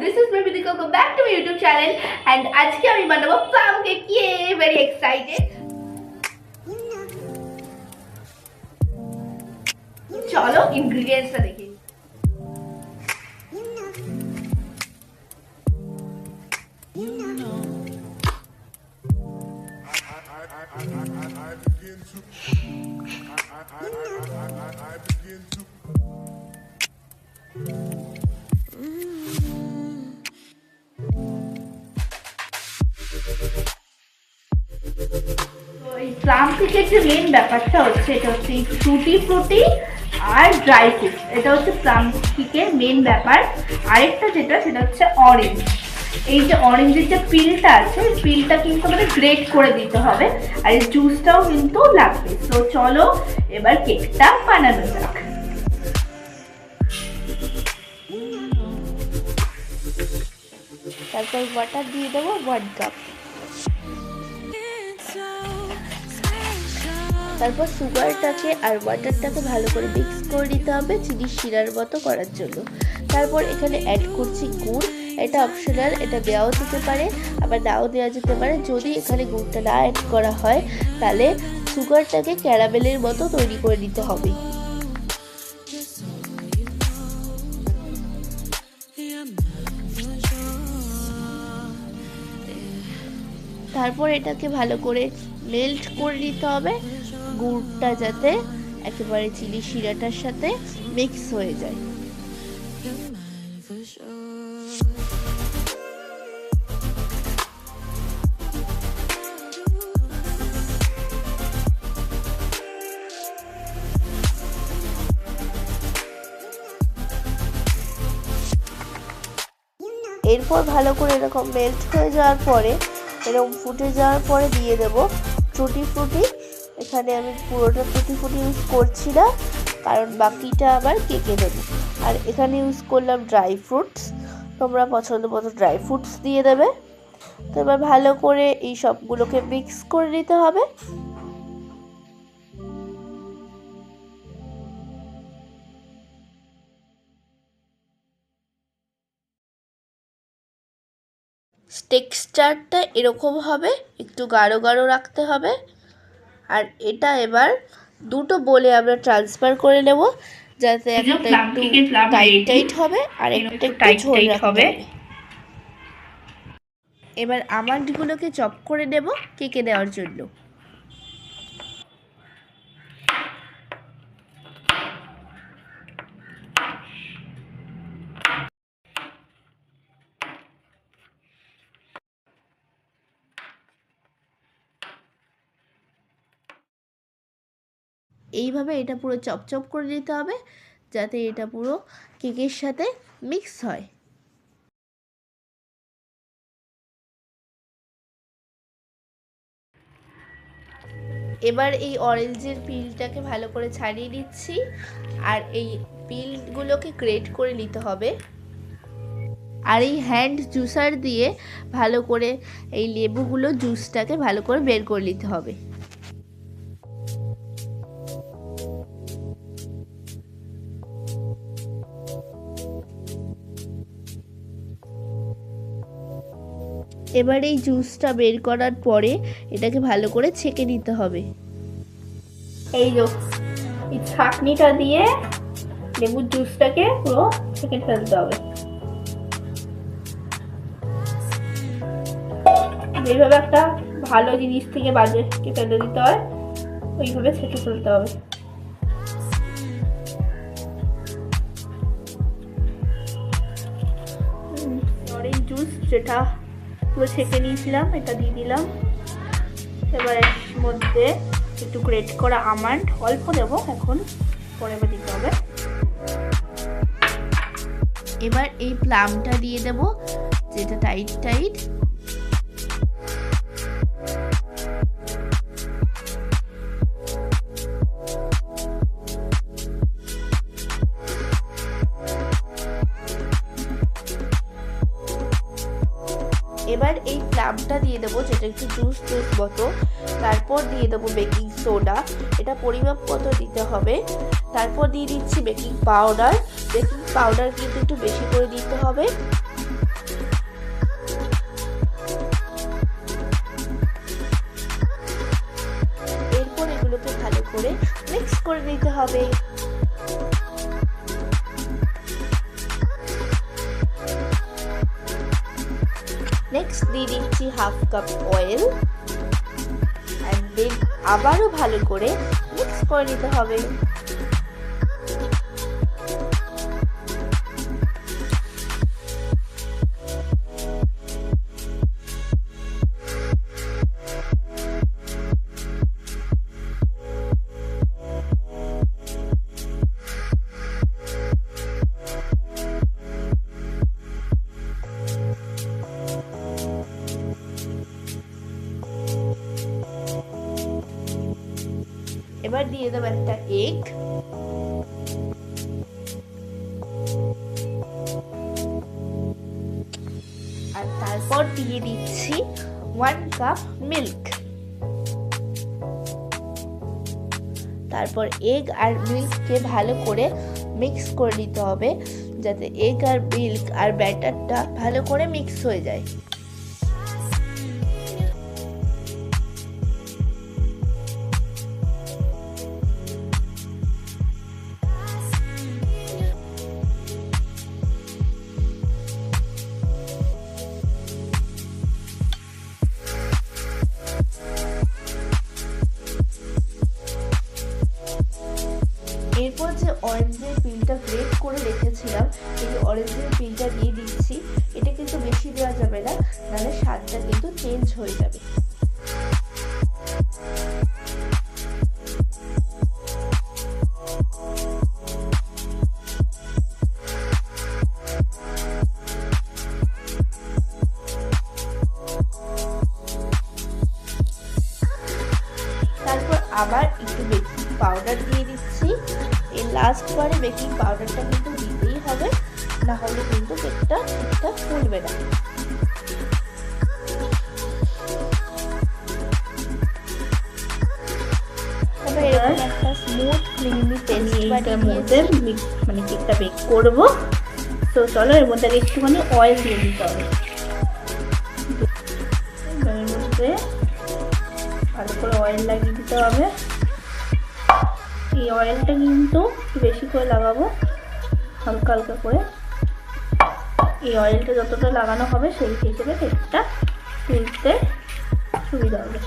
this is Baby Dika. Welcome back to my YouTube channel. And আজকে আমি বানাবো plum cake. Yay! Very excited. চলো ingredients টা দেখি। প্লাম কেকের যে মেইন ব্যাপারটা হচ্ছে এটা হচ্ছে টুটি ফ্রুটি আর ড্রাই ফ্রুট, এটা হচ্ছে প্লাম কেকের মেইন ব্যাপার। আরেকটা যেটা সেটা হচ্ছে অরেঞ্জ। এই যে অরেঞ্জের যে পিলটা আছে পিলটা কিন্তু আমাদের গ্রেট করে দিতে হবে, আর এই জুসটাও কিন্তু লাগবে। তো চলো এবার কেকটা বানানো যাক। তারপর ওয়াটার দিয়ে দেবো 1 কাপ। তারপর সুগারটাকে আর ওয়াটারটাকে ভালো করে মিক্স করে দিতে হবে চিনির শিরার মতো করার জন্য। তারপর এখানে অ্যাড করছি গুড়। এটা অপশনাল, এটা দেওয়াও যেতে পারে আবার নাও দেওয়া যেতে পারে। যদি এখানে গুড়টা না অ্যাড করা হয় তাহলে সুগারটাকে ক্যারামেলের মতো তৈরি করে নিতে হবে। তারপর এটাকে ভালো করে মেল্ট করে নিতে হবে, গুড়টা যাতে একেবারে চিনি শিরাটার সাথে মিক্স হয়ে যায়। এরপর ভালো করে এরকম মেল্ট হয়ে যাওয়ার পরে, এরকম ফুটে যাওয়ার পরে দিয়ে দেব টুটি ফ্রুটি। এখানে আমি পুরোটা টুটি ফ্রুটি ইউজ করছি না, কারণ বাকিটা আবার কেকে দেবো। আর এখানে ইউজ করলাম ড্রাই ফ্রুটস, তোমরা পছন্দ মতো ড্রাই ফ্রুটস দিয়ে দেবে। তো এবার ভালো করে এই সবগুলোকে মিক্স করে নিতে হবে। টেক্সচারটা এরকম হবে, একটু গাঢ় গাঢ় রাখতে হবে। আর এটা এবার দুটো বলে আমরা ট্রান্সফার করে নেব, যাতে একটা একটু টাইট টাইট হবে আর একটা একটু ঝোল হবে। এবার আমন্ডগুলোকে চপ করে নেব কেকে দেওয়ার জন্য। এইভাবে এটা পুরো চপচপ করে দিতে হবে, যাতে এটা পুরো কেকের সাথে মিক্স হয়। এবার এই অরেঞ্জের পিলটাকে ভালো করে ছাড়িয়ে নিচ্ছি, আর এই পিলগুলোকে গ্রেট করে নিতে হবে। আর এই হ্যান্ড জুসার দিয়ে ভালো করে এই লেবুগুলো জুসটাকে ভালো করে বের করে নিতে হবে। এবার এই জুসটা বের করার পরে এটাকে ভালো করে ছেঁকে নিতে হবে। এই ছাঁকনিটা দিয়ে লেবুর জুসটাকে পুরো ছেঁকে ফেলতে হবে। এইভাবে একটা ভালো জিনিস থেকে বাজে ফেলে দিতে হয়, ওইভাবে ছেঁকে ফেলতে হবে। অরেঞ্জ জুস যেটা পুরো ছেঁকে নিয়েছিলাম এটা দিয়ে দিলাম। এবার এর মধ্যে একটু গ্রেট করা আমন্ড অল্প দেবো, এখন পরে দিতে হবে। এবার এই প্লামটা দিয়ে দেবো, যেটা টাইট টাইট। এবার এই প্লামটা দিয়ে দেবো, যেটা একটু জুস জুস মতো। তারপর দিয়ে দেবো বেকিং সোডা, এটা পরিমাপ মতো দিতে হবে। তারপর দিয়ে দিচ্ছি বেকিং পাউডার। বেকিং পাউডার কিন্তু একটু বেশি করে দিতে হবে। করে মিক্স করে নিতে হবে। নেক্সট দিয়ে দিচ্ছি half cup oil, and then আবারও ভালো করে মিক্স করে নিতে হবে। এবার দিয়ে দেবো একটা এগ, আর তারপর দিয়ে দিচ্ছি 1 কাপ মিল্ক। তারপর এগ আর মিল্ককে ভালো করে মিক্স করে নিতে হবে, যাতে এগ আর মিল্ক আর ব্যাটারটা ভালো করে মিক্স হয়ে যায়। এরপর যে অরেঞ্জের পিলটা গ্রেট করে রেখেছিলাম, এই অরেঞ্জের পিলটা দিয়ে দিচ্ছি। এটা কিন্তু বেশি দেওয়া যাবে না, নাহলে স্বাদটা কিন্তু চেঞ্জ হয়ে যাবে। তারপর আবার একটু বেকিং পাউডার দিয়ে দিচ্ছি। এই লাস্ট বারে বেকিং পাউডারটা কিন্তু দিতেই হবে, না হলে কিন্তু কেকটা ঠিকঠাক ফুলবে না। তারপর এরকম একটা স্মুথ ক্রিমি পেস্ট বানিয়ে মধ্যে মানে কেকটা বেক করব। তো চলো এর মধ্যে একটুখানি অয়েল দিয়ে দিতে হবে। এর মধ্যে ভালো করে অয়েল লাগিয়ে দিতে হবে। এই অয়েলটা কিন্তু বেশি করে লাগাবো, হালকা হালকা করে। এই অয়েলটা যতটা লাগানো হবে সেই হিসেবে কেকটা তুলতে সুবিধা হবে।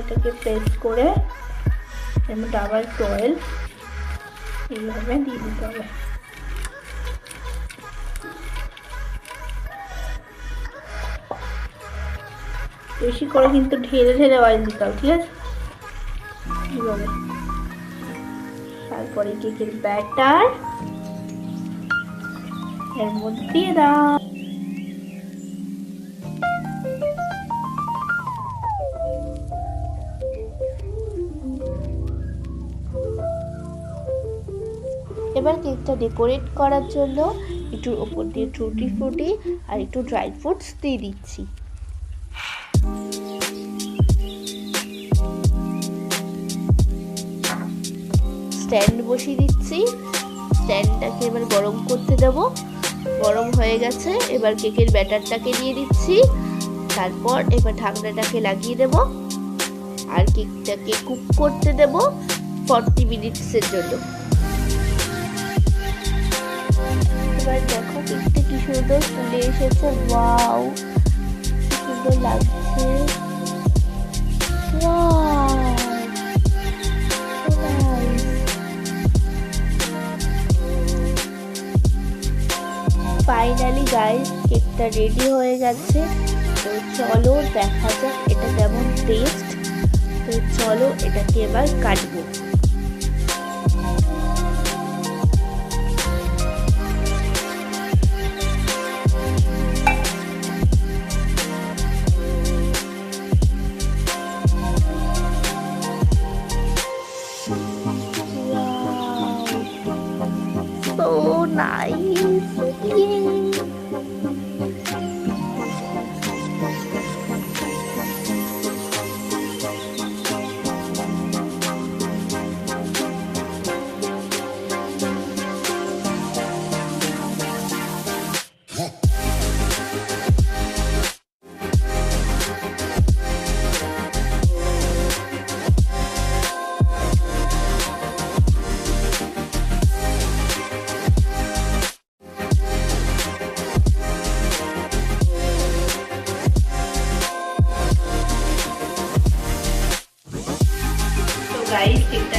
এটাকে প্রেস করে এর মধ্যে আবার একটু অয়েল এইভাবে দিয়ে দিতে হবে। বেশি করে কিন্তু ঢেলে ঢেলে অয়েল দিতে হবে, ঠিক আছে? এইভাবে। তারপরে কেকের ব্যাটার এর মধ্যে দিয়ে দাও। এবার কেকটা ডেকোরেট করার জন্য একটু উপর দিয়ে টুটি ফ্রুটি আর একটু ড্রাই ফ্রুটস দিয়ে দিচ্ছি। স্ট্যান্ড বসিয়ে দিচ্ছি। স্ট্যান্ডটাকে এবার গরম করতে দেব। গরম হয়ে গেছে, এবার কেকের ব্যাটারটাকে দিয়ে দিচ্ছি। তারপর এবার ঢাকনাটাকে লাগিয়ে দেব আর কেকটাকে কুক করতে দেব 40 মিনিটসের জন্য। এবার দেখো কেকটা কি সুন্দর ফুলে এসেছে। ওয়াও, কি সুন্দর লাগছে। ফাইনালি গাইস কেকটা রেডি হয়ে গেছে। তো চলো দেখা যাক এটা কেমন টেস্ট। তো চলো এটাকে এবার কাটবো। So nice. Yay.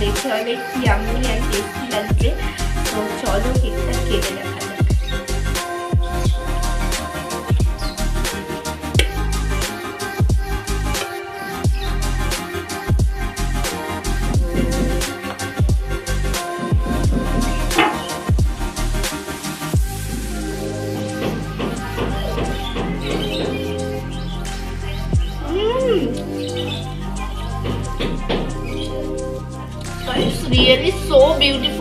দেখে অনেক ইয়াম্মি আর টেস্টি লাগছে। তো চলো কেকটা কেটে দেখা যাক। It's really so beautiful.